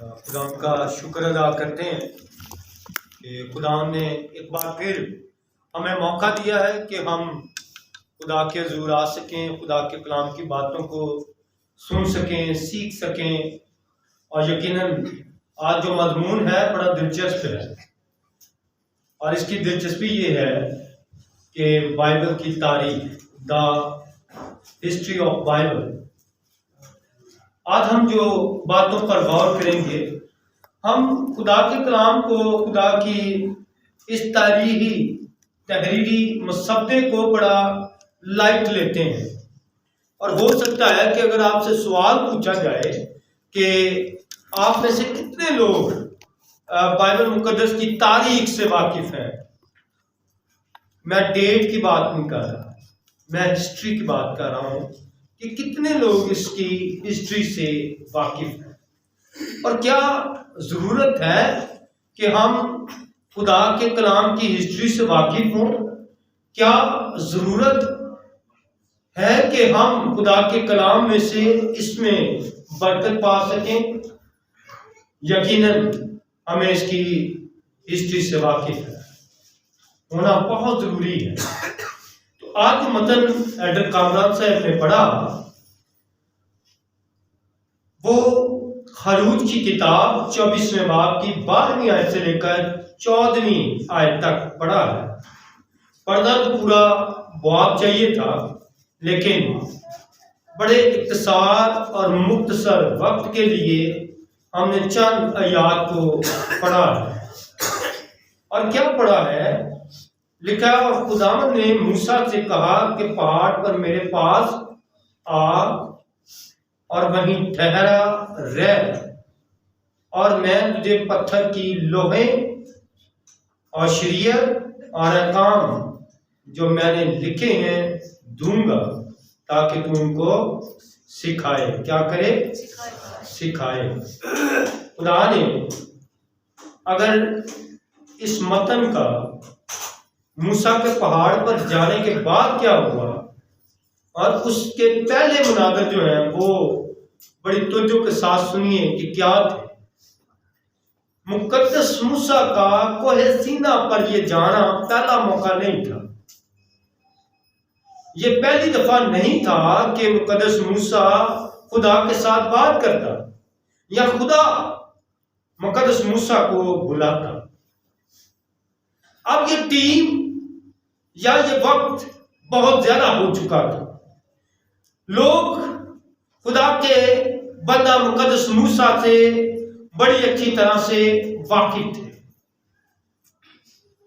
खुदा का शुक्र अदा करते हैं कि खुदा ने एक बार फिर हमें मौका दिया है कि हम खुदा के हज़ूर आ सकें, खुदा के कलाम की बातों को सुन सकें, सीख सकें। और यकीनन आज जो मजमून है बड़ा दिलचस्प है, और इसकी दिलचस्पी ये है कि बाइबल की तारीख, द हिस्ट्री ऑफ बाइबल। आज हम जो बातों पर गौर करेंगे, हम खुदा के कलाम को, खुदा की इस तहरीरी मसब्दे को बड़ा लाइट लेते हैं। और हो सकता है कि अगर आपसे सवाल पूछा जाए कि आप में से कितने लोग बाइबल मुकद्दस की तारीख से वाकिफ हैं, मैं डेट की बात नहीं कर रहा, मैं हिस्ट्री की बात कर रहा हूं कि कितने लोग इसकी हिस्ट्री से वाकिफ हैं। और क्या जरूरत है कि हम खुदा के कलाम की हिस्ट्री से वाकिफ हों? क्या जरूरत है कि हम खुदा के कलाम में से इसमें बरकत पा सकें? यकीनन हमें इसकी हिस्ट्री से वाकिफ होना बहुत जरूरी है। तो आज मतन एडर कामरान साहब ने पढ़ा, वो खरूज की किताब 24वें बाब की 12वीं आयत से लेकर 14वीं आयत तक पढ़ा है। पढ़ना तो पूरा बाब चाहिए था, लेकिन बड़े इख्तिसार और मुख्तसर वक्त के लिए हमने चंद आयात को पढ़ा है। और क्या पढ़ा है? लिखा, और खुदावंद ने मूसा से कहा कि पहाड़ पर मेरे पास आ और वहीं ठहरा रह, और मैं तुझे पत्थर की लोहे और शरीयत और अहकाम जो मैंने लिखे हैं दूंगा, ताकि तू उनको सिखाए। क्या करे? सिखाए। खुदा ने अगर इस मतन का मूसा के पहाड़ पर जाने के बाद क्या हुआ और उसके पहले मुनाज़र जो है वो बड़ी तवज्जो के साथ सुनिए कि क्या थे। मुकद्दस मूसा का कोहे सीना पर यह जाना पहला मौका नहीं था। ये पहली दफा नहीं था कि मुकद्दस मूसा खुदा के साथ बात करता या खुदा मुकद्दस मूसा को बुलाता। अब ये टीम या ये वक्त बहुत ज्यादा हो चुका था। लोग खुदा के बंदा मुकद्दस मूसा से बड़ी अच्छी तरह से वाकिफ थे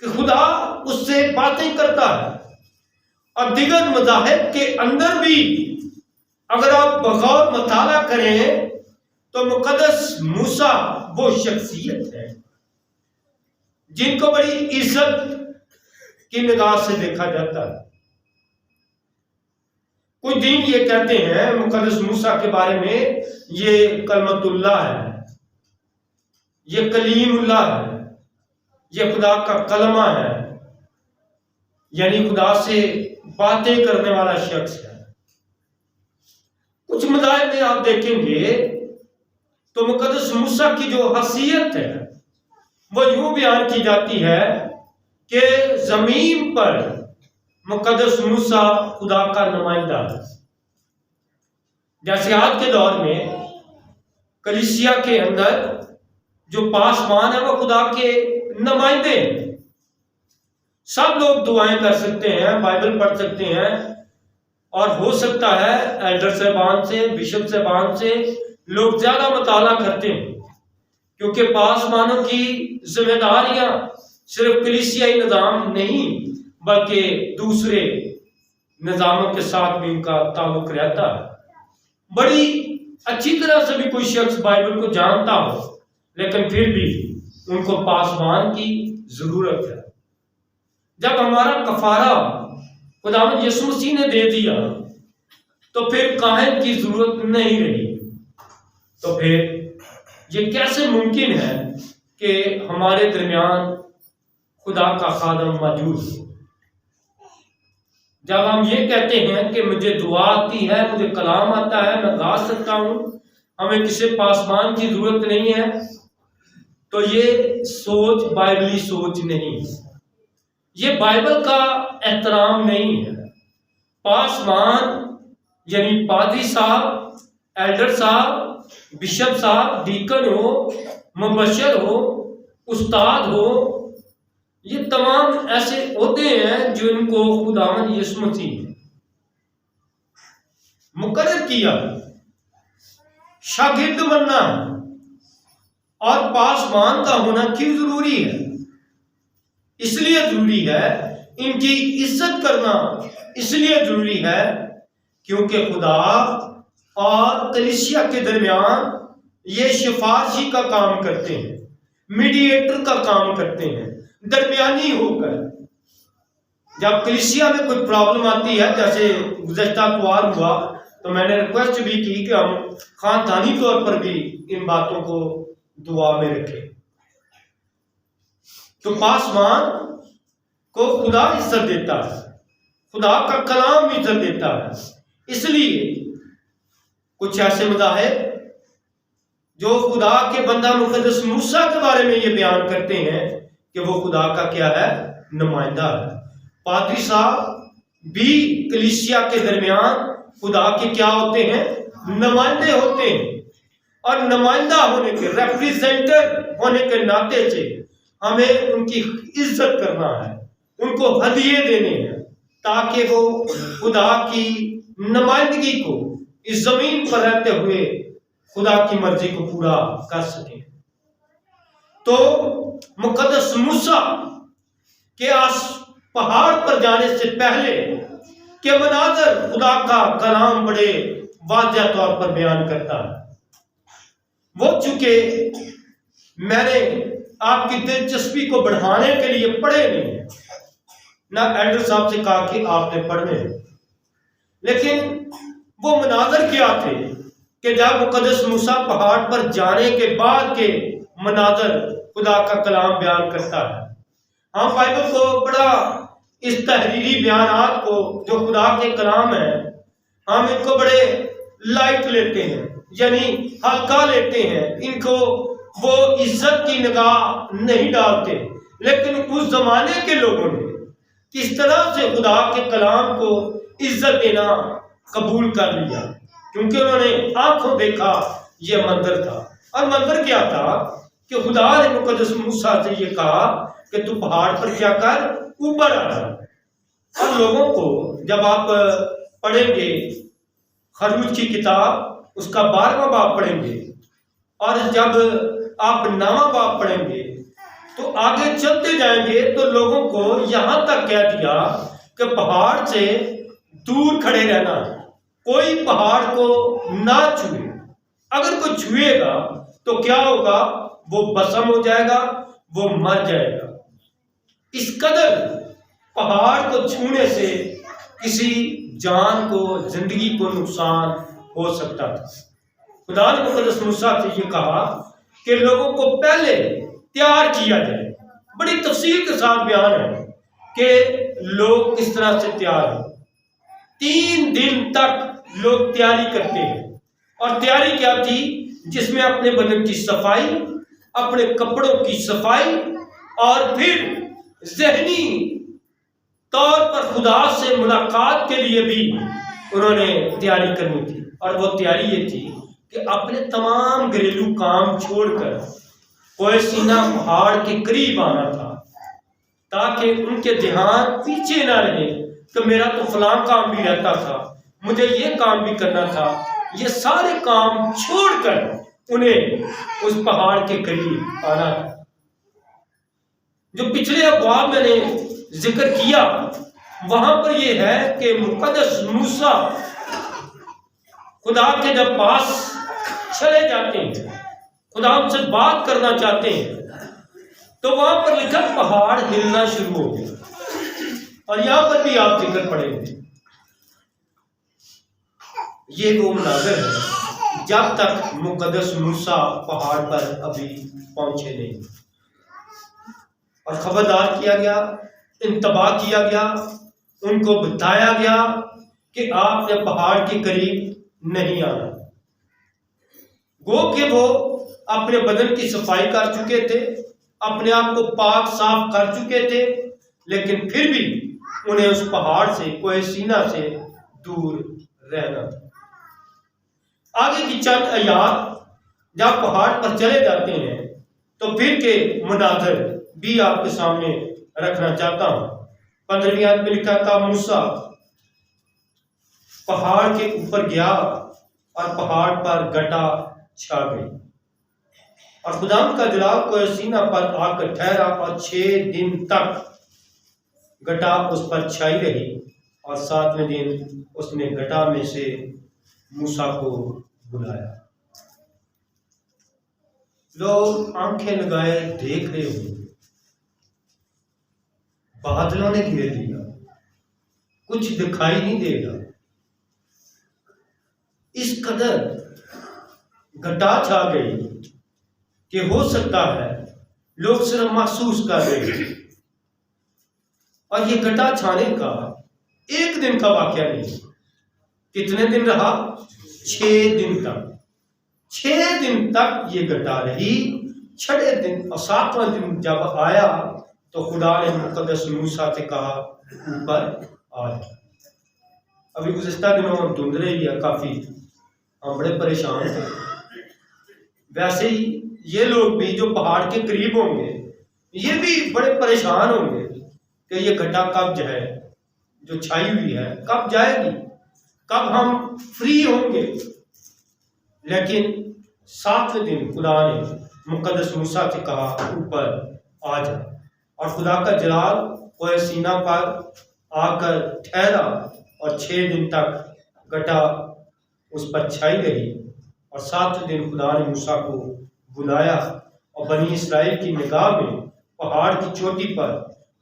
कि खुदा उससे बातें करता है। और दिगर मज़ाहिब के अंदर भी अगर आप बगौर मुताला करें तो मुकद्दस मूसा वो शख्सियत है जिनको बड़ी इज्जत की निगाह से देखा जाता है। कुछ दिन ये कहते हैं मुकद्दस मूसा के बारे में, ये कलमतुल्लाह है, ये कलीमुल्लाह है, ये खुदा का कलमा है, यानी खुदा से बातें करने वाला शख्स है। कुछ मज़ाहिब में आप देखेंगे तो मुकद्दस मूसा की जो हसीयत है वो यूं बयान की जाती है कि जमीन पर मुकद्दस मूसा खुदा का नुमाइंदा है। जैसे आज के दौर में कलीसिया के अंदर जो पासवान है वो खुदा के नुमाइंदे हैं। सब लोग दुआएं कर सकते हैं, बाइबल पढ़ सकते हैं, और हो सकता है एल्डर साहबान से, बिशप साहबान से लोग ज्यादा मुताला करते हैं, क्योंकि पासवानों की जिम्मेदारियां सिर्फ कलीसियाई निज़ाम नहीं बल्कि दूसरे निज़ामों के साथ भी उनका ताल्लुक रहता है। बड़ी अच्छी तरह से भी कोई शख्स बाइबल को जानता हो, लेकिन फिर भी उनको पासवान की जरूरत है। जब हमारा कफारा खुदावंद यीशु मसीह ने दे दिया तो फिर काहिन की जरूरत नहीं रही। तो फिर ये कैसे मुमकिन है कि हमारे दरमियान खुदा का खादम मौजूद हो? जब हम ये कहते हैं कि मुझे दुआ आती है, मुझे कलाम आता है, मैं गा सकता हूँ, हमें किसी पासवान की जरूरत नहीं है, तो ये सोच बाइबली सोच नहीं है, ये बाइबल का एहतराम नहीं है। पासवान यानी पादरी साहब, एल्डर साहब, बिशप साहब, डीकन हो, मुबशर हो, उस्ताद हो, ये तमाम ऐसे ओहदे हैं जो इनको खुदावंद यीशु मसीह ने मुकर्रर किया। शागिर्द बनना और पासवान का होना क्यों जरूरी है? इसलिए जरूरी है, इनकी इज्जत करना इसलिए जरूरी है क्योंकि खुदा और कलीसिया के दरमियान ये सिफारिशी का काम करते हैं, मीडिएटर का काम करते हैं, दरमियानी होकर। जब कलीसिया में कोई प्रॉब्लम आती है, जैसे गुज़श्ता इतवार हुआ, तो मैंने रिक्वेस्ट भी की कि हम खानदानी तौर पर भी इन बातों को दुआ में रखें। तो पासवान को खुदा इज्जत देता है, खुदा का कलाम इज्जत देता है। इसलिए कुछ ऐसे मज़ाहिब जो खुदा के बंदा मुकद्दस मूसा के बारे में ये बयान करते हैं कि वो खुदा का क्या है, नुमाइंदा है। पादरी साहब भी कलीसिया के दरमियान खुदा के क्या होते हैं, नुमाइंदे होते हैं। और नुमाइंदा होने के, रिप्रेजेंटर होने के नाते से हमें उनकी इज्जत करना है, उनको हदिये देने हैं, ताकि वो खुदा की नुमाइंदगी को इस जमीन पर रहते हुए खुदा की मर्जी को पूरा कर सके। तो मुकद्दस मूसा के आस पहाड़ पर जाने से पहले के मनाजर खुदा का कलाम बड़े वाज़ेह तौर पर बयान करता है। वो चूंकि मैंने आपकी दिलचस्पी को बढ़ाने के लिए पढ़े नहीं है, ना एल्डर साहब से कहा कि आपने पढ़ने, लेकिन वो मनाजर क्या थे कि जब मुकद्दस मूसा पहाड़ पर जाने के बाद के मनाजर खुदा का कलाम बयान करता है। हम बाइबल को बड़ा, इस तहरीरी बयानात को जो खुदा के कलाम है, हम इनको बड़े लाइट लेते हैं, यानी हल्का लेते हैं, इनको वो इज्जत की निगाह नहीं डालते। लेकिन उस जमाने के लोगों ने किस तरह से खुदा के कलाम को इज्जत देना कबूल कर लिया, क्योंकि उन्होंने आंखों देखा ये मंदिर था। और मंदिर क्या था कि खुदा ने मुकद्दस मूसा से ये कहा कि तू पहाड़ पर क्या कर, ऊपर आ जा। और लोगों को जब आप पढ़ेंगे खरूज की किताब, उसका 12वां बाब पढ़ेंगे, और जब आप 9वां बाब पढ़ेंगे तो आगे चलते जाएंगे, तो लोगों को यहां तक कह दिया कि पहाड़ से दूर खड़े रहना, कोई पहाड़ को ना छुए। अगर कोई छुएगा तो क्या होगा, वो भस्म हो जाएगा, वो मर जाएगा। इस कदर पहाड़ को छूने से किसी जान को, जिंदगी को नुकसान हो सकता था। खुदा ने मुकद्दस मूसा से ये कहा कि लोगों को पहले तैयार किया जाए। बड़ी तफसील के साथ बयान है कि लोग किस तरह से तैयार हो। 3 दिन तक लोग तैयारी करते हैं, और तैयारी क्या थी, जिसमें अपने बदन की सफाई, अपने कपड़ों की सफाई, और फिर ज़हनी तौर पर खुदा से मुलाकात के लिए भी उन्होंने तैयारी करनी थी। और वो तैयारी ये थी कि अपने तमाम घरेलू काम छोड़कर कोई सीना पहाड़ के करीब आना था, ताकि उनके ध्यान पीछे ना रहे कि मेरा तो फलां काम भी रहता था, मुझे ये काम भी करना था। ये सारे काम छोड़कर उन्हें उस पहाड़ के करीब आना था। जो पिछले अब्वाब मैंने जिक्र किया, वहां पर यह है कि मुकद्दस मूसा खुदा के जब पास चले जाते हैं, खुदा उनसे बात करना चाहते हैं, तो वहां पर लिखा पहाड़ हिलना शुरू हो गया। और यहां पर भी आप जिक्र पढ़ेंगे, ये वो मनाज़र है जब तक मुकद्दस मूसा पहाड़ पर अभी पहुंचे नहीं, और खबरदार किया गया, इंतबाह किया गया, उनको बताया गया कि आपने पहाड़ के करीब नहीं आना। गो के वो अपने बदन की सफाई कर चुके थे, अपने आप को पाक साफ कर चुके थे, लेकिन फिर भी उन्हें उस पहाड़ से, कोहे सीना से दूर रहना था। आगे की चंद आयात जब पहाड़ पर चले जाते हैं तो फिर के मुनाजर भी आपके सामने रखना चाहता हूं। 15वीं आयत में लिखा था, मूसा पहाड़ के ऊपर गया और पहाड़ पर घटा छा गई और खुदाम का जलाल कोहे सीना पर आकर ठहरा और 6 दिन तक घटा उस पर छाई रही और 7वें दिन उसने घटा में से मूसा को बुलाया। लोग आंखें लगाए देख रहे होंगे, बादलों ने घेर लिया, कुछ दिखाई नहीं देगा। इस कदर घटा छा गई कि हो सकता है लोग सिर्फ महसूस कर रहे हैं। और ये घटा छाने का एक दिन का वाकया नहीं, कितने दिन रहा? 6 दिन तक। 6 दिन तक ये घटा रही। 6वें दिन और 7वां दिन जब आया तो खुदा ने मुकद्दस मूसा से कहा, ऊपर आ जा। अभी गुज़िश्ता दिनों में धुंध रही है काफी, हम बड़े परेशान थे। वैसे ही ये लोग भी जो पहाड़ के करीब होंगे, ये भी बड़े परेशान होंगे कि ये घटा कब जाए, जो छाई हुई है कब जाएगी, कब हम फ्री होंगे। लेकिन 7वें दिन खुदा ने मुकद्दस मूसा से कहा, ऊपर आ जा। और खुदा का जलाल कोहे सीना पर आकर ठहरा और 6 दिन तक घटा उस पर छाई रही। और 7वें दिन खुदा ने मूसा को बुलाया और बनी इस्राएल की निगाह में पहाड़ की चोटी पर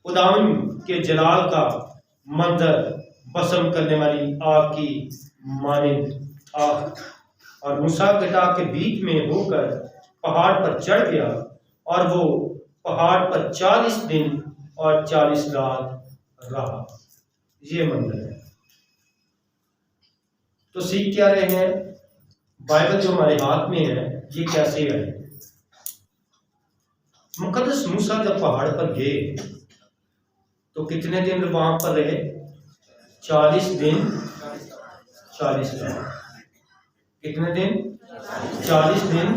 खुदावन के जलाल का मंजर बसम करने वाली आग की मानिंद था। और मूसा घटा के बीच में होकर पहाड़ पर चढ़ गया और वो पहाड़ पर 40 दिन और 40 रात रहा। ये मंजर है। तो सीख क्या रहे हैं? बाइबल जो हमारे हाथ में है ये कैसे है? मुकद्दस मूसा जब पहाड़ पर गए तो कितने दिन वहां पर रहे? 40 दिन 40 रात। कितने दिन? 40 दिन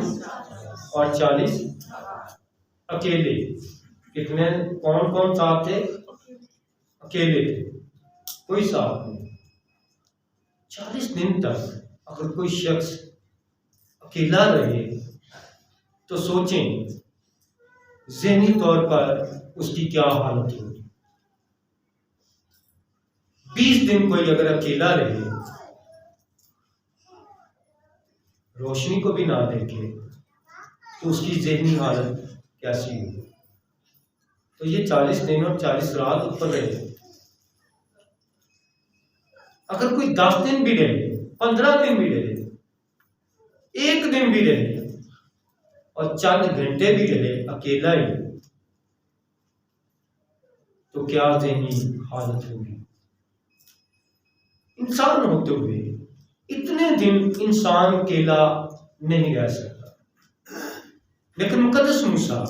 और 40 अकेले। कितने? कौन कौन साथ थे? अकेले थे, कोई साथ नहीं। 40 दिन तक अगर कोई शख्स अकेला रहे तो सोचें ज़हनी तौर पर उसकी क्या हालत होगी। 20 दिन कोई अगर अकेला रहे, रोशनी को भी ना देखे, तो उसकी ज़हनी हालत कैसी होगी। तो ये 40 दिन और 40 रात ऊपर रहे। अगर कोई 10 दिन भी रहे, 15 दिन भी रहे, 1 दिन भी रहे और चंद घंटे भी रहे अकेला ही, तो क्या ज़हनी हालत होगी। इंसान होते हुए इतने दिन इंसान अकेला नहीं रह सकता। लेकिन मुकद्दस मूसा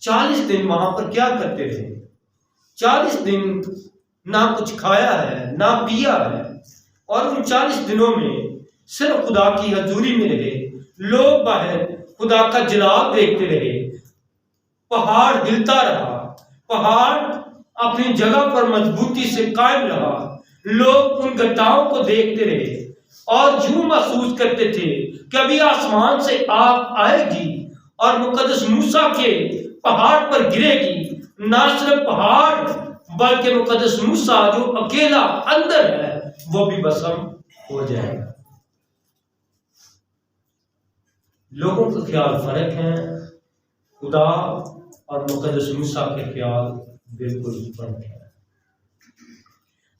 40 दिन वहां पर क्या करते रहे? 40 दिन ना कुछ खाया है ना पिया है, और उन 40 दिनों में सिर्फ खुदा की हजूरी में रहे। लोग बाहर खुदा का जलाल देखते रहे। पहाड़ हिलता रहा, पहाड़ अपनी जगह पर मजबूती से कायम रहा। लोग उन घटनाओं को देखते रहे और यूं महसूस करते थे कि अभी आसमान से आग आएगी और मुकद्दस मूसा के पहाड़ पर गिरेगी। ना सिर्फ पहाड़ बल्कि मुकद्दस मूसा जो अकेला अंदर है वो भी भस्म हो जाएगा। लोगों का ख्याल फर्क है, खुदा और मुकद्दस मूसा के ख्याल बिल्कुल फर्क है।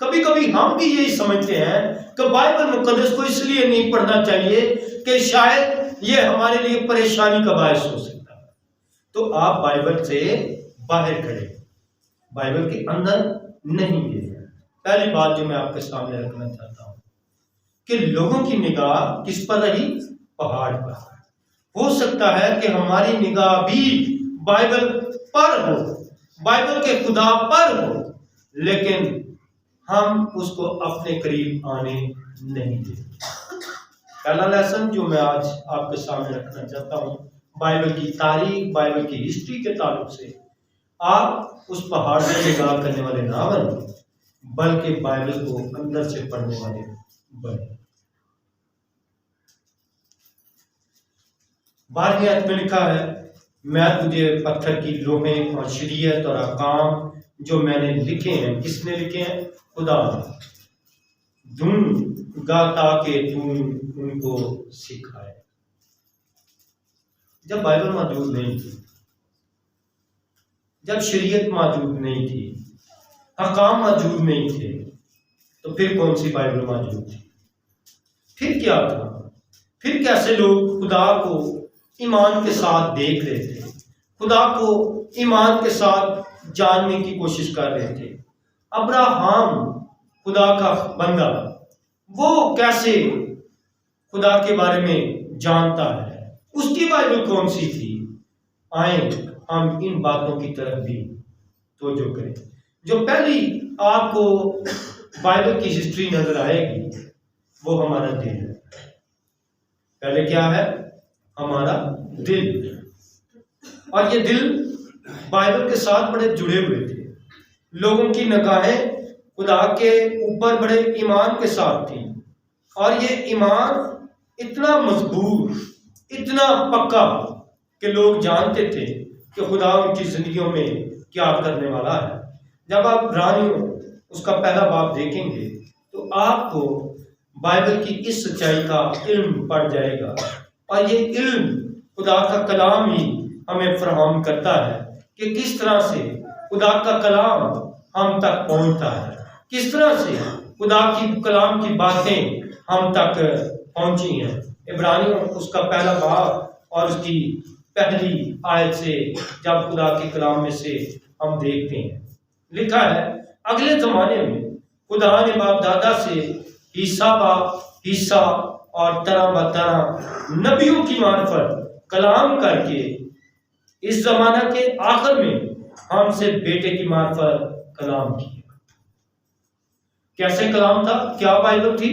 कभी कभी हम भी यही समझते हैं कि बाइबल मुकद्दस को इसलिए नहीं पढ़ना चाहिए कि शायद ये हमारे लिए परेशानी का बायस हो सकता है। तो आप बाइबल से बाहर खड़े, बाइबल के अंदर नहीं गए। पहली बात जो मैं आपके सामने रखना चाहता हूं कि लोगों की निगाह किस पर रही? पहाड़ पर। हो सकता है कि हमारी निगाह भी बाइबल पर हो, बाइबल के खुदा पर हो, लेकिन हम उसको अपने करीब आने नहीं देते। पहला लेसन जो मैं आज आपके सामने रखना चाहता हूं, बाइबल की तारीख, बाइबल की हिस्ट्री के ताल्लुक से आप उस पहाड़ से निगाह करने वाले ना बने, बल्कि बाइबल को अंदर से पढ़ने वाले बने। 12वीं आयत में लिखा है, मैं तुझे पत्थर की लोहें और शरीयत और अहकाम जो मैंने लिखे हैं, किसने लिखे हैं? खुदा दूंगा ताकि तू उनको सिखाए। जब बाइबल मौजूद नहीं थी, जब शरीयत मौजूद नहीं थी, अहकाम मौजूद नहीं थे, तो फिर कौन सी बाइबल मौजूद थी? फिर क्या था? फिर कैसे लोग खुदा को ईमान के साथ देख रहे थे, खुदा को ईमान के साथ जानने की कोशिश कर रहे थे? अब्राहम खुदा का बंदा, वो कैसे खुदा के बारे में जानता है? उसकी बाइबल कौन सी थी? आए हम इन बातों की तरफ भी तवज्जो करें। जो पहली आपको बाइबल की हिस्ट्री नजर आएगी वो हमारा दिल है। पहले क्या है? हमारा दिल। और ये दिल बाइबल के साथ बड़े जुड़े हुए थे। लोगों की निगाहें खुदा के ऊपर बड़े ईमान के साथ थी, और ये ईमान इतना मजबूत, इतना पक्का कि लोग जानते थे कि खुदा उनकी जिंदगियों में क्या करने वाला है। जब आप इब्रानियों उसका पहला बाब देखेंगे तो आपको बाइबल की इस सच्चाई का इल्म पड़ जाएगा, और ये इल्म खुदा का कलाम ही हमें फराहम करता है कि किस तरह से खुदा का कलाम हम तक पहुंचता है, किस तरह से खुदा की कलाम की बातें हम तक पहुंची हैं। इब्रानियों उसका पहला बाब और उसकी पहली आयत से जब खुदा के कलाम में से हम देखते हैं, लिखा है, अगले जमाने में खुदा ने बाप दादा से हिस्सा बा हिस्सा और तरह ब तरह नबियों की मार्फत कलाम करके इस जमाना के आखिर में हमसे बेटे की मार्फत कलाम किया। कैसे कलाम था? क्या बाइबल थी?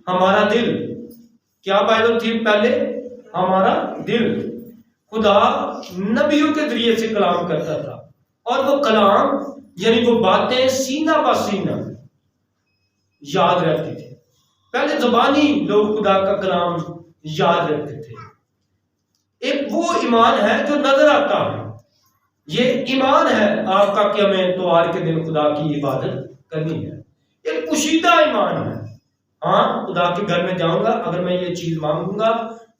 हमारा दिल। क्या बाइबल थी? पहले हमारा दिल। खुदा नबियों के जरिए से कलाम करता था, और वो कलाम यानी वो बातें सीना ब सीना याद रहती थी। पहले जुबानी लोग खुदा का कलाम याद रखते थे। एक वो ईमान है जो नजर आता है। ये ईमान है आपका कि हमें त्योहार के दिन खुदा की इबादत करनी है। एक कुशीदा ईमान है। हाँ, खुदा के घर में जाऊंगा, अगर मैं ये चीज मांगूंगा,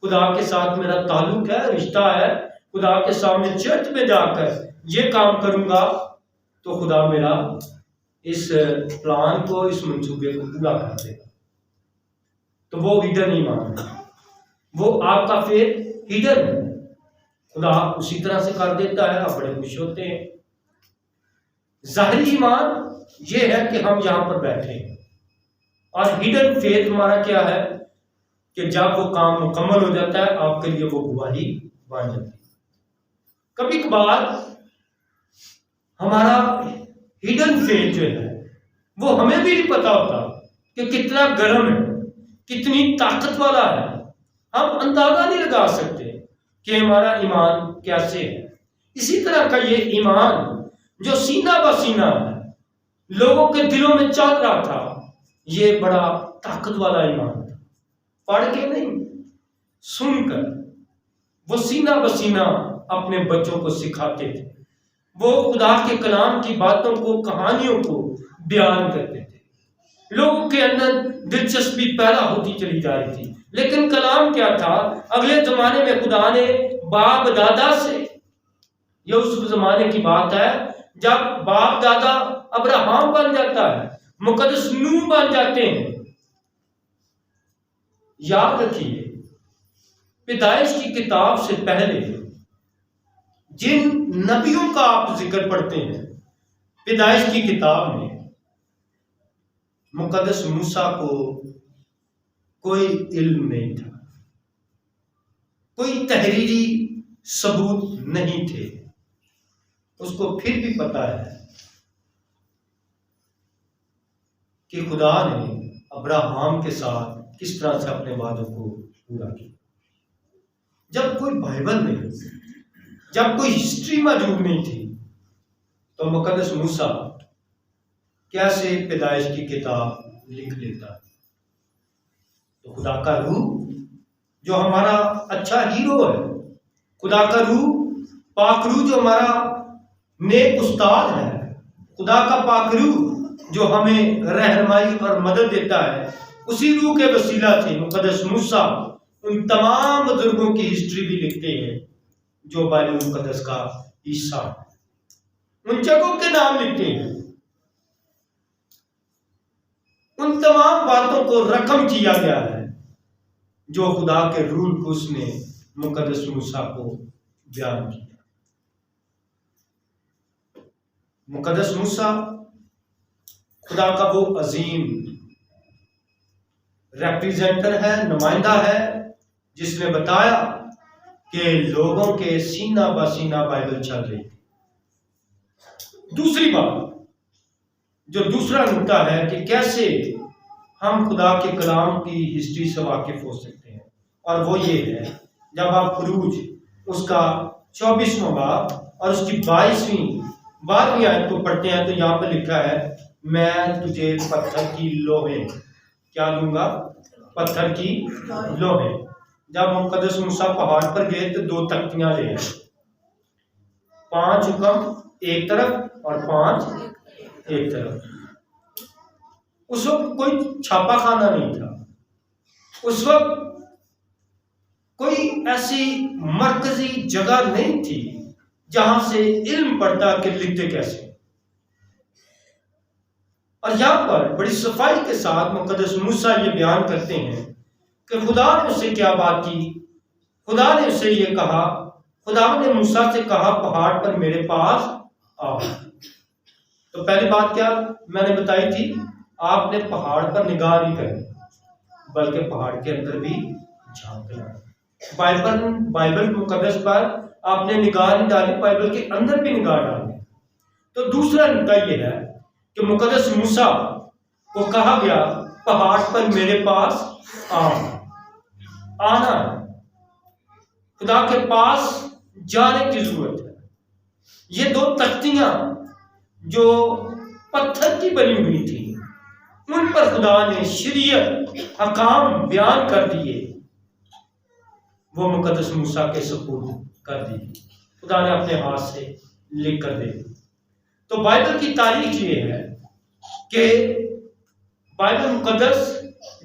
खुदा के साथ मेरा ताल्लुक है, रिश्ता है, खुदा के सामने चर्च में जाकर ये काम करूंगा, तो खुदा मेरा इस प्लान को, इस मंसूबे को पूरा कर देगा। तो वो हिडन ईमान है, वो आपका फेथ हिडन है। खुदा उसी तरह से कर देता है, आप बड़े खुश होते हैं। जाहिरी ईमान ये है कि हम यहां पर बैठे हैं, और हिडन फेथ हमारा क्या है कि जब वो काम मुकम्मल हो जाता है आपके लिए वो गवाही बन जाती है। कभी कभार हमारा हिडन फेथ जो है वो हमें भी नहीं पता होता कि कितना गर्म है, कितनी ताकत वाला है। हम अंदाजा नहीं लगा सकते कि हमारा ईमान कैसे है। इसी तरह का ये ईमान जो सीना ब सीना है, लोगों के दिलों में चल रहा था, ये बड़ा ताकत वाला ईमान था। पढ़ के नहीं, सुनकर वो सीना ब सीना अपने बच्चों को सिखाते थे। वो खुदा के कलाम की बातों को, कहानियों को बयान करते थे। लोगों के अंदर दिलचस्पी पैदा होती चली जा रही थी। लेकिन कलाम क्या था? अगले जमाने में खुदा ने बाप दादा से, ये उस जमाने की बात है जब बाप दादा अब्राहम बन जाता है, मुकद्दस नूह बन जाते हैं। याद रखिए, पैदाइश की किताब से पहले जिन नबियों का आप जिक्र पढ़ते हैं, पैदाइश की किताब में मुकद्दस मूसा को कोई इल्म नहीं था। कोई तहरीरी सबूत नहीं थे, उसको फिर भी पता है कि खुदा ने अब्राहम के साथ किस तरह से अपने वादों को पूरा किया। जब कोई बाइबल में, जब कोई हिस्ट्री मौजूद नहीं थी, तो मुकद्दस मूसा कैसे पैदाइश की किताब लिख लेता? तो खुदा का रूह जो हमारा अच्छा हीरो है, खुदा का रूह, पाक रूह जो हमारा नेक उस्ताद है, खुदा का पाक रूह जो हमें रहनुमाई और मदद देता है, उसी रूह के वसीला से मुकद्दस मूसा उन तमाम बुजुर्गों की हिस्ट्री भी लिखते हैं जो बाइबल मुकद्दस का हिस्सा है। उन जगहों के नाम लिखते हैं, उन तमाम बातों को रकम किया गया है जो खुदा के रूल को उसने मुकद्दस मूसा को बयान किया। मुकद्दस मूसा खुदा का वो अजीम रिप्रेजेंटर है, नुमाइंदा है, जिसने बताया कि लोगों के सीना ब सीना बाइबल चल रही थी। दूसरी बात, जो दूसरा नुक्ता है कि कैसे हम खुदा के कलाम की हिस्ट्री से वाकिफ हो सकते हैं, और वो ये है, जब आप खुरूज उसका 24वां बाब और उसकी 12वीं आयत को पढ़ते हैं, तो यहाँ पे लिखा है, मैं तुझे पत्थर की लोहें क्या दूंगा? पत्थर की लोहें। जब मुकद्दस मूसा पहाड़ पर गए तो 2 तख्तियां ले आए, 5 हुक्म एक तरफ और 5 एक तरफ। उस वक्त कोई छापा खाना नहीं था, उस वक्त कोई ऐसी मरकजी जगह नहीं थी जहां से इल्म पढ़ता कि लिखते कैसे। और यहां पर बड़ी सफाई के साथ मुकद्दस मूसा ये बयान करते हैं कि खुदा ने उससे क्या बात की। खुदा ने उससे ये कहा, खुदा ने मूसा से कहा, पहाड़ पर मेरे पास आओ। तो पहली बात क्या मैंने बताई थी, आपने पहाड़ पर निगाह नहीं करनी, बल्कि पहाड़ के अंदर भी झांकना। बाइबल मुकद्दस पर आपने निगाह नहीं डाली, बाइबल के अंदर भी निगाह डालनी। तो दूसरा नुकता यह है कि मुकद्दस मूसा को कहा गया, पहाड़ पर मेरे पास आओ। आना, खुदा के पास जाने की जरूरत है। ये 2 तख्तियां जो पत्थर की बनी हुई थी, उन पर खुदा ने शरीयत हकाम बयान कर दिए, वो मुकद्दस मूसा के सुपुर्द कर दिए, खुदा ने अपने हाथ से लिख कर दे। तो बाइबल की तारीख ये है कि बाइबल मुकद्दस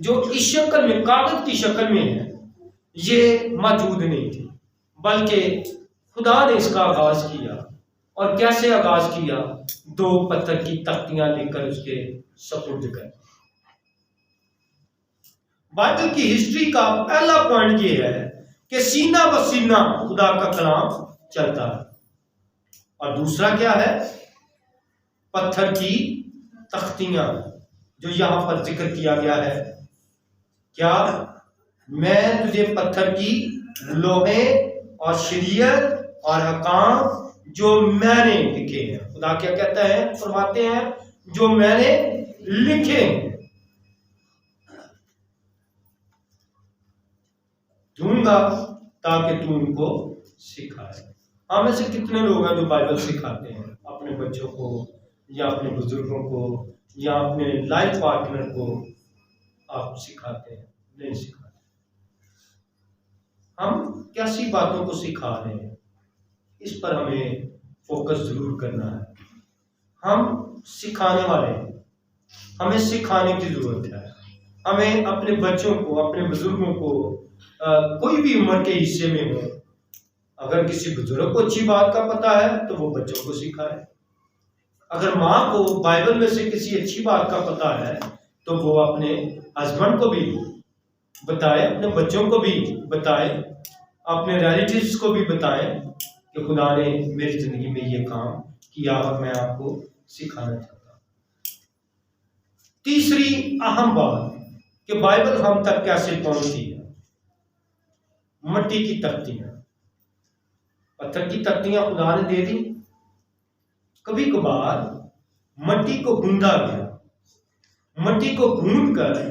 जो इस शक्ल में, कागज की शक्ल में है, ये मौजूद नहीं थी, बल्कि खुदा ने इसका आगाज किया। और कैसे आगाज किया? 2 पत्थर की तख्तियां लेकर उसके सुपुर्द कर। बाइबल की हिस्ट्री का पहला पॉइंट ये है कि सीना ब सीना खुदा का कलाम चलता है। और दूसरा क्या है? पत्थर की तख्तियां, जो यहां पर जिक्र किया गया है। क्या? मैं तुझे पत्थर की लोहें और शरीयत और हकाम जो मैंने लिखे हैं। खुदा क्या कहता है? फरमाते हैं, जो मैंने लिखे दूंगा ताकि तू उनको सिखाए। हम में से कितने लोग हैं जो बाइबल सिखाते हैं अपने बच्चों को, या अपने बुजुर्गों को, या अपने लाइफ पार्टनर को? आप सिखाते हैं? नहीं सिखाते। हम कैसी बातों को सिखा रहे हैं, इस पर हमें फोकस जरूर करना है। हम सिखाने वाले हैं, हमें सिखाने की जरूरत है। हमें अपने बच्चों को, अपने बुजुर्गों को, कोई भी उम्र के हिस्से में हो, अगर किसी बुजुर्ग को अच्छी बात का पता है तो वो बच्चों को सिखाए। अगर माँ को बाइबल में से किसी अच्छी बात का पता है तो वो अपने हस्बैंड को भी बताए, अपने बच्चों को भी बताए, अपने रिलेटिव्स को भी बताए कि खुदा ने मेरी जिंदगी में ये काम किया और मैं आपको सिखाना चाहता हूँ। तीसरी अहम बात कि बाइबल हम तक कैसे पहुंचती है। मट्टी की तख्तियां, पत्थर की तख्तियां खुदा ने दे दी। कभी कभार मट्टी को गूंदा गया, मट्टी को गूंद कर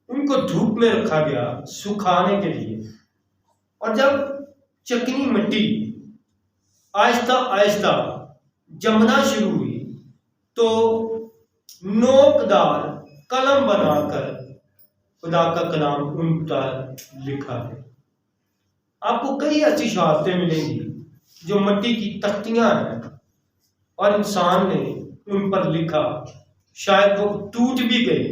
उनको धूप में रखा गया सुखाने के लिए। और जब चिकनी मिट्टी आहिस्ता आहिस्ता जमना शुरू हुई तो नोकदार कलम बनाकर खुदा का कलाम उन पर लिखा है। आपको कई ऐसी शहादतें मिलेंगी जो मट्टी की तख्तियां हैं और इंसान ने उन पर लिखा, शायद वो टूट भी गए,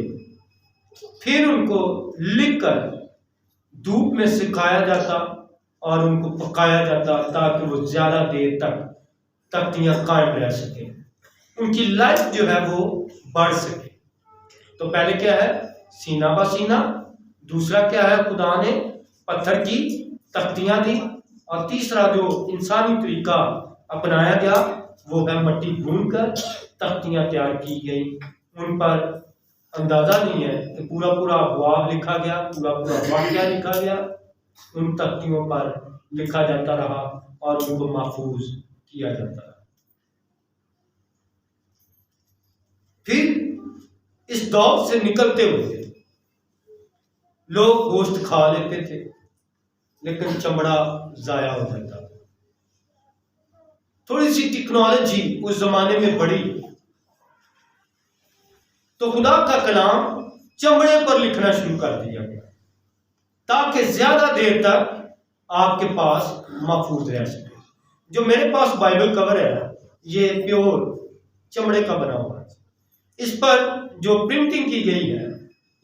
फिर उनको लिखकर धूप में सुखाया जाता और उनको पकाया जाता ताकि वो ज्यादा देर तक तख्तियां कायम रह सके, उनकी लाइफ जो है वो बढ़ सके। तो पहले क्या है, सीना बा सीना। दूसरा क्या है, खुदा ने पत्थर की तख्तियां दी। और तीसरा जो इंसानी तरीका अपनाया गया वो है मट्टी भून कर तख्तियां तैयार की गई। उन पर अंदाजा नहीं है कि पूरा पूरा अबवाब लिखा गया, पूरा पूरा वाक़या लिखा गया, उन तख्तियों पर लिखा जाता रहा और उनको महफूज किया जाता रहा। फिर इस दौर से निकलते हुए लोग गोश्त खा लेते थे, लेकिन चमड़ा जाया हो जाता। थोड़ी सी टेक्नोलॉजी उस जमाने में बढ़ी तो खुदा का कलाम चमड़े पर लिखना शुरू कर दिया गया ताकि ज्यादा देर तक आपके पास महफूज रह सके। जो मेरे पास बाइबल कवर है ये प्योर चमड़े का बना हुआ है। इस पर जो प्रिंटिंग की गई है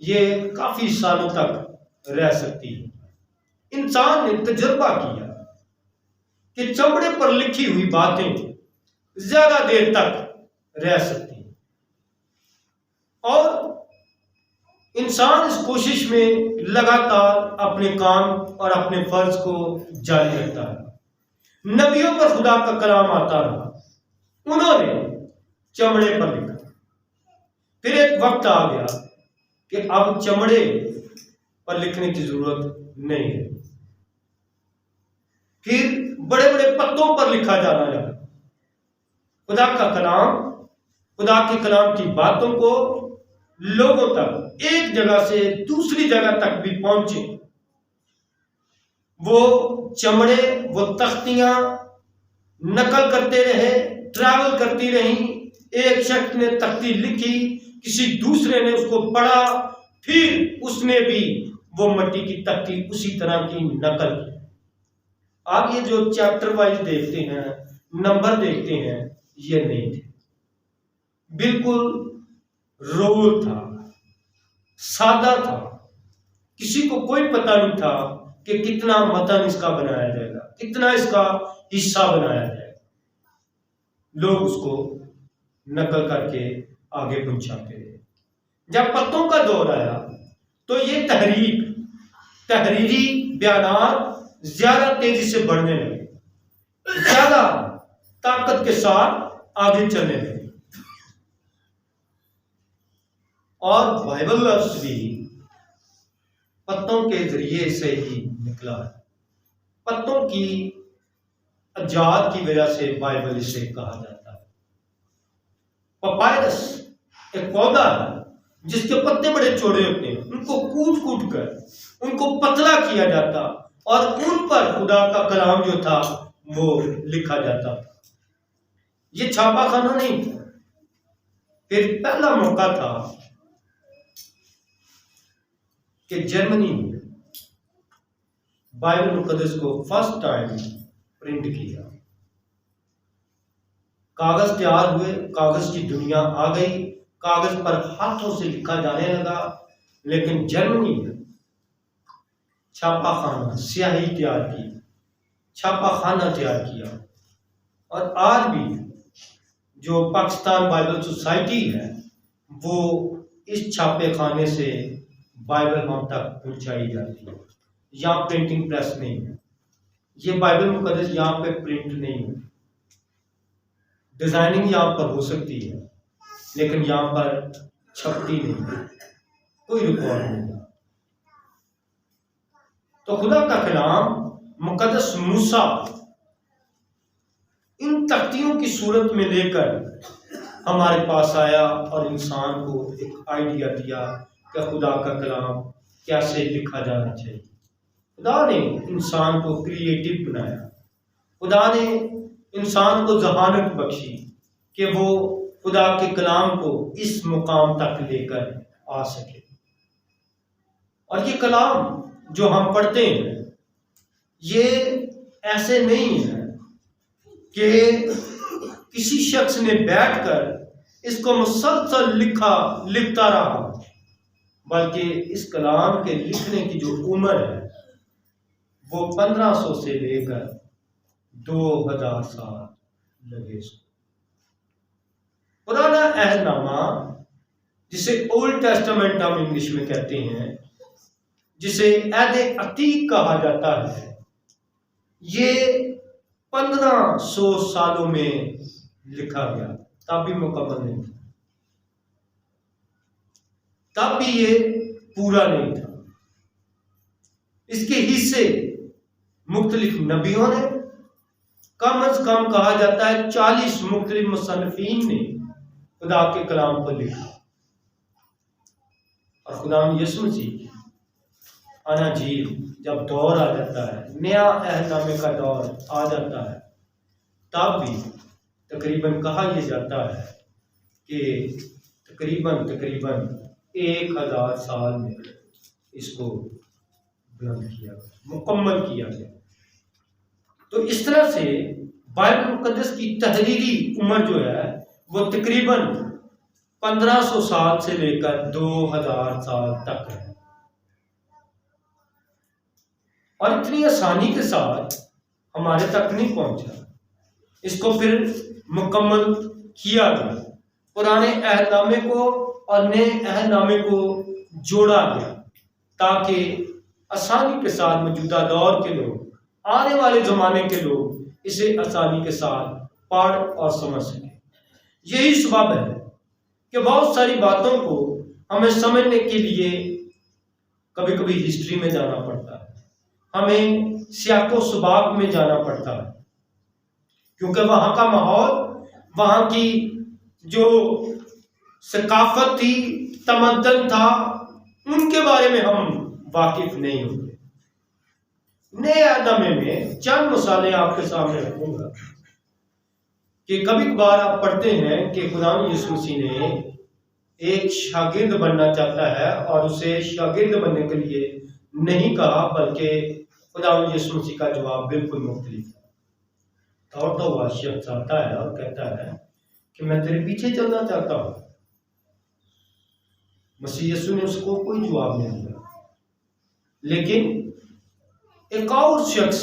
ये काफी सालों तक रह सकती है। इंसान ने तजुर्बा किया कि चमड़े पर लिखी हुई बातें ज्यादा देर तक रह सकती हैं और इंसान इस कोशिश में लगातार अपने काम और अपने फर्ज को जारी रखता है। नबियों पर खुदा का कलाम आता रहा, उन्होंने चमड़े पर लिखा। फिर एक वक्त आ गया कि अब चमड़े पर लिखने की जरूरत नहीं है। फिर बड़े बड़े पत्तों पर लिखा जाना लगा। खुदा का कलाम, खुदा के कलाम की बातों को लोगों तक एक जगह से दूसरी जगह तक भी पहुंचे। वो चमड़े, वो तख्तियां नकल करते रहे, ट्रैवल करती रही। एक शख्स ने तख्ती लिखी, किसी दूसरे ने उसको पढ़ा, फिर उसने भी वो मट्टी की तख्ती उसी तरह की नकल की। आप ये जो चैप्टर वाइज देखते हैं, नंबर देखते हैं, ये नहीं थे, बिल्कुल रोल था, सादा था। किसी को कोई पता नहीं था कि कितना मतन इसका बनाया जाएगा, कितना इसका हिस्सा बनाया जाएगा। लोग उसको नकल करके आगे पहुंचाते रहे। जब पत्तों का दौर आया तो ये तहरीरी बयानात ज्यादा तेजी से बढ़ने लगे, ज्यादा ताकत के साथ आगे चलने लगे। और बाइबल लफ्ज भी पत्तों के जरिए से ही निकला है। पत्तों की अजाद की वजह से बाइबल इसे कहा जाता है। पपायरस एक पौधा है जिसके पत्ते बड़े चौड़े होते हैं, उनको कूट कूट कर उनको पतला किया जाता और उन पर खुदा का कलाम जो था वो लिखा जाता। ये छापा खाना नहीं था। फिर पहला मौका था कि जर्मनी में बाइबल मुकद्दस को फर्स्ट टाइम प्रिंट किया। कागज तैयार हुए, कागज की दुनिया आ गई, कागज पर हाथों से लिखा जाने लगा। लेकिन जर्मनी में छापा खाना, स्याही तैयार की, छापा खाना तैयार किया। और आज भी जो पाकिस्तान बाइबल सोसाइटी है वो इस छापे खाने से बाइबल हम तक पहुंचाई जाती है। यहाँ प्रिंटिंग प्रेस नहीं है, ये बाइबल मुकद्दस यहाँ पे प्रिंट नहीं है। डिजाइनिंग यहाँ पर हो सकती है लेकिन यहाँ पर छपती नहीं है, कोई रिकॉर्ड नहीं है। तो खुदा का कलाम मुकद्दस मूसा इन तख्तियों की सूरत में लेकर हमारे पास आया और इंसान को एक आइडिया दिया कि खुदा का कलाम कैसे लिखा जाना चाहिए। खुदा ने इंसान को क्रिएटिव बनाया, खुदा ने इंसान को ज़हानत बख्शी कि वो खुदा के कलाम को इस मुकाम तक लेकर आ सके। और ये कलाम जो हम पढ़ते हैं ये ऐसे नहीं है कि किसी शख्स ने बैठकर इसको मुसलसल लिखता रहा, बल्कि इस कलाम के लिखने की जो उम्र है वो 1500 से लेकर 2000 साल लगे। पुराना अहदनामा, जिसे ओल्ड टेस्टामेंट हम इंग्लिश में कहते हैं, जिसे अहद अतीक कहा जाता है, ये 1500 सालों में लिखा गया, तब भी मुकम्मल नहीं था, तब भी ये पूरा नहीं था। इसके हिस्से मुख्तलिफ नबियों ने, कम अज कम कहा जाता है 40 मुख्तलिफ मुसन्निफीन ने खुदा के कलाम को लिखा। और खुदा यीशु मसीह अनाजील जब दौर आ जाता है, नया अहदनामे का दौर आ जाता है, तब भी तकरीबन कहा यह जाता है कि तकरीबन 1000 साल में इसको बुलंद किया गया, मुकम्मल किया गया। तो इस तरह से बाइबल मुकद्दस की तहरीरी उम्र जो है वो तकरीबन 1500 साल से लेकर 2000 साल तक है। और इतनी आसानी के साथ हमारे तक नहीं पहुंचा, इसको फिर मुकम्मल किया गया। पुराने अहदनामे को और नए अहदनामे को जोड़ा गया ताकि आसानी के साथ मौजूदा दौर के लोग, आने वाले ज़माने के लोग इसे आसानी के साथ पढ़ और समझ सकें। यही सबब है कि बहुत सारी बातों को हमें समझने के लिए कभी कभी हिस्ट्री में जाना पड़ता है, हमें सियाको सबाक में जाना पड़ता है, क्योंकि वहाँ का माहौल, वहाँ की जो सकाफत थी, तमद्दन था, उनके बारे में हम वाकिफ नहीं होते। नए अहदनामे में चंद मिसालें आपके सामने रखूंगा कि कभी कभार आप पढ़ते हैं कि खुदा यीशु मसीह ने एक शागिर्द बनना चाहता है और उसे शागिर्द बनने के लिए नहीं कहा, बल्कि खुदा यीशु मसीह का जवाब बिल्कुल मुख्तलिफ है। और तो वह शख्स आता है और कहता है कि मैं तेरे पीछे चलना चाहता हूं। मसीह यीशु ने उसको कोई जवाब नहीं दिया, लेकिन एक और शख्स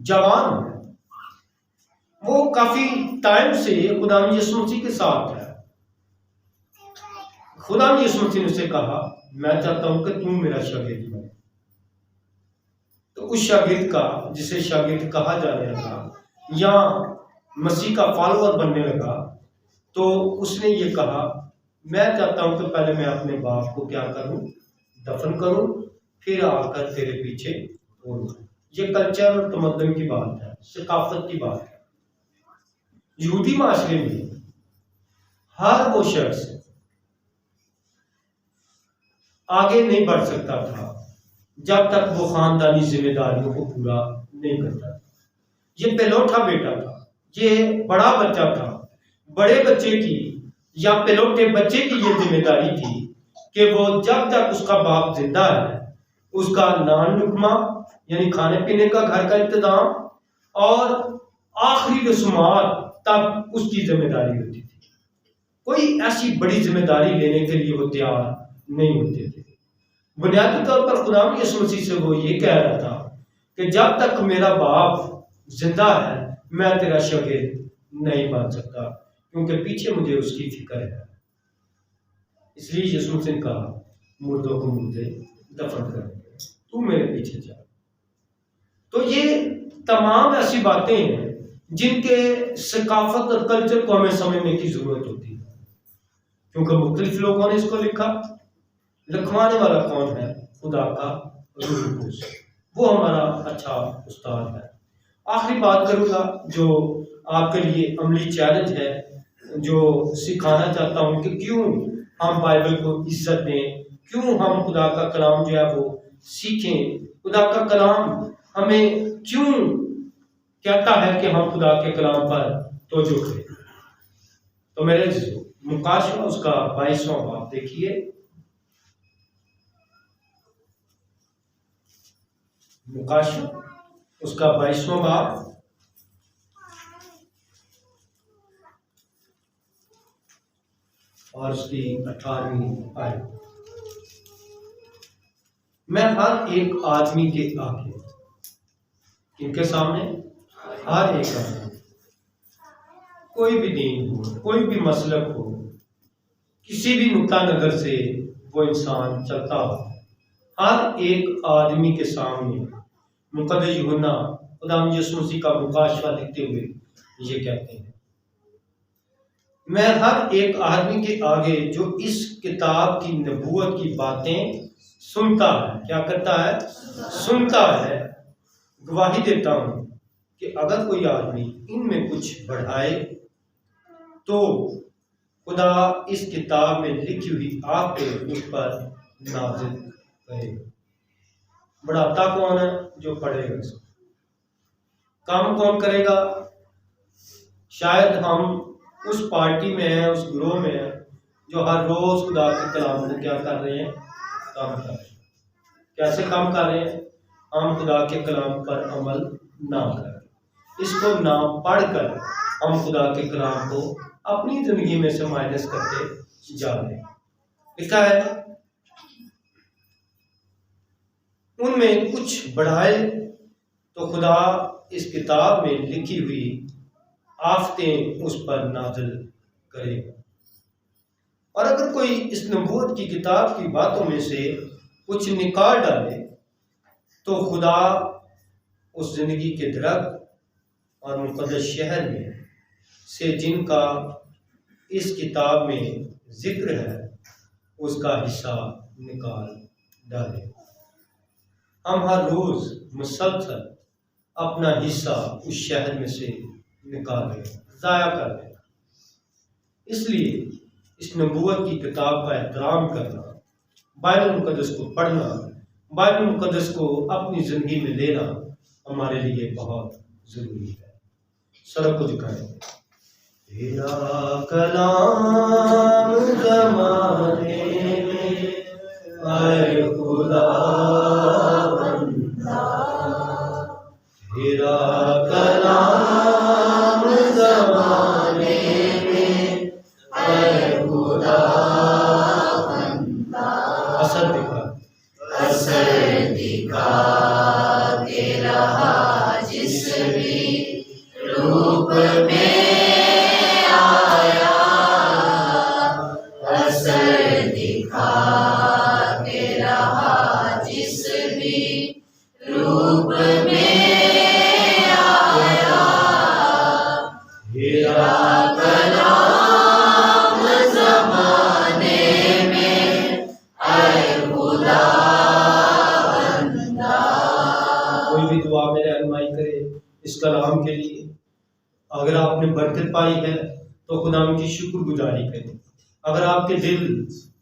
जवान है, वो काफी टाइम से खुदा यीशु मसीह के साथ है। खुदा यीशु मसीह ने उसे कहा, मैं चाहता हूं कि तू मेरा शागिर्द बने। तो उस शागिर्द का, जिसे शागिर्द कहा जाने लगा या मसीह का फॉलोअर बनने लगा, तो उसने ये कहा, मैं चाहता हूं कि पहले मैं अपने बाप को क्या करूं, दफन करूं, फिर आकर तेरे पीछे बोलूं। ये कल्चर और तमद्दन की बात है, सकाफत की बात है। यहूदी माशरे में हर वो शख्स आगे नहीं बढ़ सकता था जब तक वो खानदानी जिम्मेदारियों को पूरा नहीं करता। ये पेलोठा बेटा था, ये बड़ा बच्चा था, बड़े बच्चे की या पेलोटे बच्चे की ये जिम्मेदारी थी कि वो जब तक उसका बाप जिंदा है उसका नान नुकमा यानी खाने पीने का, घर का इंतजाम और आखिरी रस्मात तब उसकी जिम्मेदारी होती थी। कोई ऐसी बड़ी जिम्मेदारी लेने के लिए वो तैयार नहीं होते थे। बुनियादी तौर पर खुदा यीशु मसीह से वो ये कह रहा था कि जब तक मेरा बाप जिंदा है मैं तेरा शागिर्द नहीं बन सकता, क्योंकि पीछे मुझे उसकी फिक्र है। इसलिए यीशु मसीह ने कहा, मुर्दों को मुर्दे दफन कर, तू मेरे पीछे जा। तो ये तमाम ऐसी बातें हैं जिनके सकाफत और कल्चर को हमें समझने की जरूरत होती है, क्योंकि मुख्तलिफ लोगों ने इसको लिखा। लिखवाने वाला कौन है? खुदा का रूह कुद्स। वो हमारा अच्छा उस्ताद है। आखिरी बात करूँगा जो आपके लिए अमली चैलेंज है, जो सिखाना चाहता हूँ कि क्यों हम बाइबल को इज्जत दें, क्यों हम खुदा का कलाम जो है वो सीखें, खुदा का कलाम हमें क्यों कहता है कि हम खुदा के कलाम पर तवज्जो करें। तो मेरे मुकाशवा उसका 22वां बाब देखिए। मुकाशवा उसका 22वां बाब और उसकी 18वीं आयत। मैं हर एक आदमी के आगे, इनके सामने हर एक आदमी, कोई भी दीन हो, कोई भी मसलक हो, किसी भी नुक्ता नजर से वो इंसान चलता हो, हर एक आदमी के सामने मुक़द्दस यूहन्ना खुदा यीशु मसीह का मुकाशवा लिखते हुए ये कहते हैं, मैं हर एक आदमी के आगे जो इस किताब की नबूवत की बातें सुनता है, क्या करता है? सुनता है, गवाही देता हूं कि अगर कोई आदमी इनमें कुछ बढ़ाए तो खुदा इस किताब में लिखी हुई आग पे उस पर नाज़िल करेगा। बढ़ाता कौन है? जो पढ़ेगा इसको। काम कौन करेगा? शायद हम उस पार्टी में हैं, उस ग्रोह में हैं जो हर रोज खुदा के कलाम को क्या कर रहे हैं? काम कर रहे हैं। कैसे काम कर रहे हैं? हम खुदा के कलाम पर अमल ना करें, इसको ना पढ़कर हम खुदा के कलाम को अपनी जिंदगी में से माइनस करते जा रहे हैं। लिखा है उनमें कुछ बढ़ाए तो खुदा इस किताब में लिखी हुई आफतें उस पर नाज़िल करेगा। और अगर कोई इस नबूवत की किताब की बातों में से कुछ निकाल डाले तो खुदा उस जिंदगी के दरख्त और मुक़द्दस शहर में से जिनका इस किताब में जिक्र है उसका हिस्सा निकाल डाले। हम हर रोज मुसलसल अपना हिस्सा उस शहर में से निकाल रहे, ज़ाया कर रहे। इसलिए इस नबूवत की किताब का एहतराम करना, बाइबल मुक़द्दस को पढ़ना, बाइबल मुक़द्दस को अपनी ज़िंदगी में लेना हमारे लिए बहुत ज़रूरी है। सर को झुकाएं। तेरा कलाम ज़माने में आए खुदा बंदा, तेरा कलाम ज़माने में आए खुदा बंदा। असर दिखा तेरा जिस भी रूप में आया, असर दिखा तेरा जिस भी रूप में आया, तेरा कलाम ज़माने में आए खुदा बंदा। कोई भी दुआ में रहनुमाई करे इस कलाम के लिए। अगर आपने बरकत पाई है तो खुदा की शुक्रगुजारी करें। अगर आपके दिल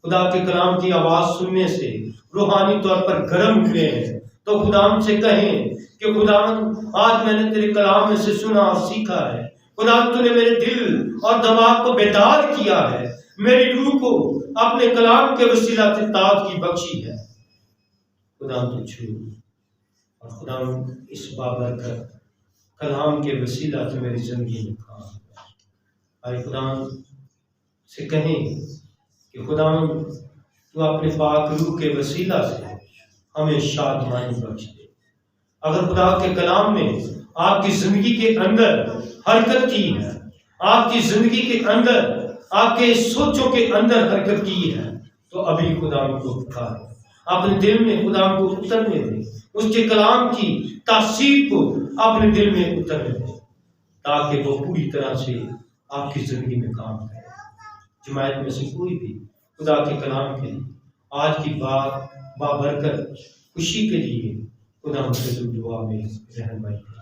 खुदा के कलाम की आवाज़ सुनने से रूहानी तौर पर गर्म हुए हैं तो खुदा से कहें कि खुदा आज मैंने तेरे कलाम में से सुना और सीखा है। खुदा तूने मेरे दिल और दिमाग को बेदार किया है, मेरी रूह को अपने कलाम के वसीला से ताज़गी बख्शी है। खुदा तो छू और खुदा इस बाबरकत कलाम के वसीला से मेरी जिंदगी में काम कर। खुदा से कहें कि खुदा तू अपने पाक रूह के वसीला से हमें शादमानी बख्श दे। अगर खुदा के कलाम में आपकी जिंदगी के अंदर हरकत की है, आपकी जिंदगी के अंदर आपके सोचों के अंदर हरकत की है, तो अभी खुदा को पुकारें, अपने दिल में खुदा को उतरने दें, उसके कलाम की तासीर को अपने दिल में उतरने दें, ताकि वो पूरी तरह से आपकी जिंदगी में काम करे। जमायत में से कोई भी खुदा के कलाम के लिए आज की बात बाबरकत खुशी के लिए खुदा हमसे तू दुआ में रहनुमाई कर।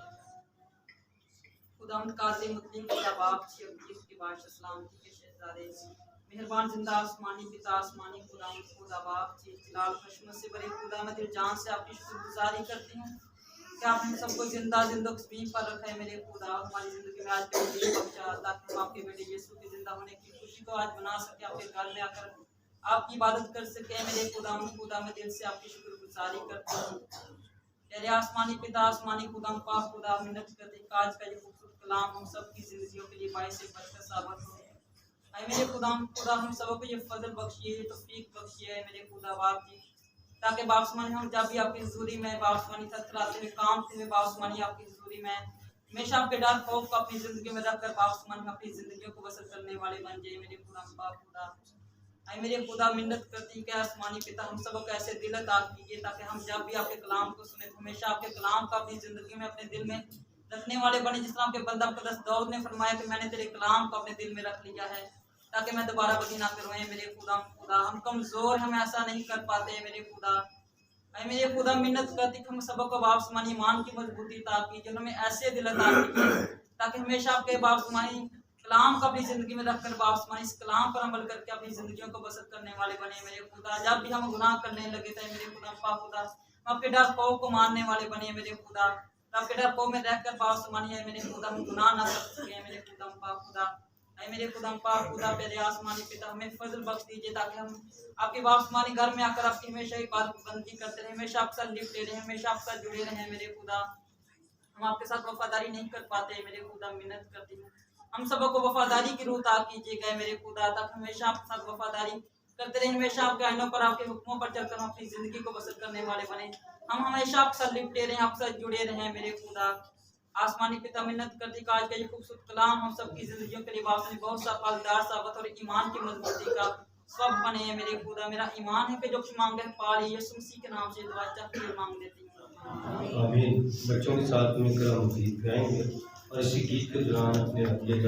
खुदावंद कादिर मुतलिम खुदा बाप छी अब्दीस की बादशाह सलाम के शहजादे मेहरबान जिंदा आसमानी पिता आसमानी खुदावंद खुदा बाप छी जलाल खशमत से बड़े खुदा मैं दिल जान से आपकी शुक्रगुजारी करती हूँ कि आपने सबको जिंदा जिंदगी पर रखा है मेरे खुदा। हमारी जिंदगी में आज बेटे बच्चा ताकि हम आपके बेटे यीशु के जिंदा होने की खुशी को आज मना सके, आपके घर में आकर आपकी इबादत कर सके मेरे खुदा मैं दिल से आपकी शुक्रगुजारी करती हूँ। तेरे आसमानी पिता आसमानी खुदा पाक खुदा मिन्नत करते आज का ये खूबसूरत कलाम हम सब की जिंदगियों के लिए बाइस बरकत साबित हो। ऐ मेरे खुदा हम सबको ये फजल बख्शिए, ये तौफीक बख्शिए मेरे खुदा बाप जी, ताकि बापसमानी हम जब भी आपकी हजूरी में बापसमानी थरथराते हुए कामते हुए बापसमानी आपकी हजूरी में हमेशा आपके डर खौफ को अपनी जिंदगी में रखकर बापसमानी अपनी जिंदगियों को बसर करने वाले बन जाए मेरे खुदा पाक खुदा। ऐ मेरे खुदा मिन्नत करती कि आसमानी पिता हम सबको ऐसे दिल अता कीजिए ताकि हम जब भी आपके कलाम को सुने तो हमेशा आपके कलाम को अपनी ज़िंदगी में अपने दिल में रखने वाले बने, जिस तरह आपके बंदा मुक़द्दस दाऊद ने फरमाया कि मैंने तेरे कलाम को अपने दिल में रख लिया है ताकि मैं दोबारा बदी ना करूँ। मेरे खुदा हम कमज़ोर, हम ऐसा नहीं कर पाते मेरे खुदा। ऐ मेरे खुदा मिन्नत करती कि हम सबको बापसमानी ईमान की मजबूती अता कीजिए, हमें ऐसे दिल अता कीजिए ताकि हमेशा आपके बापसमानी कलाम को अपनी ज़िंदगी में रखकर बापसमानी इस कलाम पर अमल करके अपनी ज़िंदगियों को बसर करने वाले बने मेरे खुदा। जब भी हम गुनाह करने लगे थे मेरे खुदा पाक खुदा हम आपके डर खौफ को मानने वाले बने मेरे खुदा। आपके डर खौफ में रहकर बापसमानी है मेरे खुदा हम गुनाह ना कर सके मेरे खुदा पाक खुदा। ऐ मेरे खुदा पाक खुदा प्यारे आसमानी पिता हमें फजल बख्श दीजिए ताकि हम आपके बापसमानी घर में आकर आपकी हमेशा इबादत बंदी करते रहे, हमेशा आपके साथ लिपटे रहे, हमेशा आपके साथ जुड़े रहे मेरे खुदा। हम आपके साथ वफादारी नहीं कर पाते मेरे खुदा, मिन्नत करती हूँ हम सबको वफादारी की रूह अता कीजिएगा मेरे खुदा, ताकि हमेशा आपके साथ वफादारी करते रहे, हमेशा आपके आइनों पर आपके हुक्मों पर चलकर हम अपनी ज़िंदगी को बसर करने वाले बने, हम हमेशा आपके साथ लिपटे रहें, आपके साथ जुड़े रहें मेरे खुदा। आसमानी पिता मिन्नत करती कि आज का ये खूबसूरत कलाम हम सबकी ज़िंदगियों के लिए बापसमानी बहुत सा फलदार साबित और ईमान की मजबूती का सब बने मेरे खुदा। मेरा ईमान है कि जो कुछ मांगे पा ली, यीशु मसीह के नाम से दुआ चाहती है मांग देती हूँ। आमीन। बच्चों के साथ मिलकर हम गीत गाएंगे और इसी गीत के दौरान अपने अगले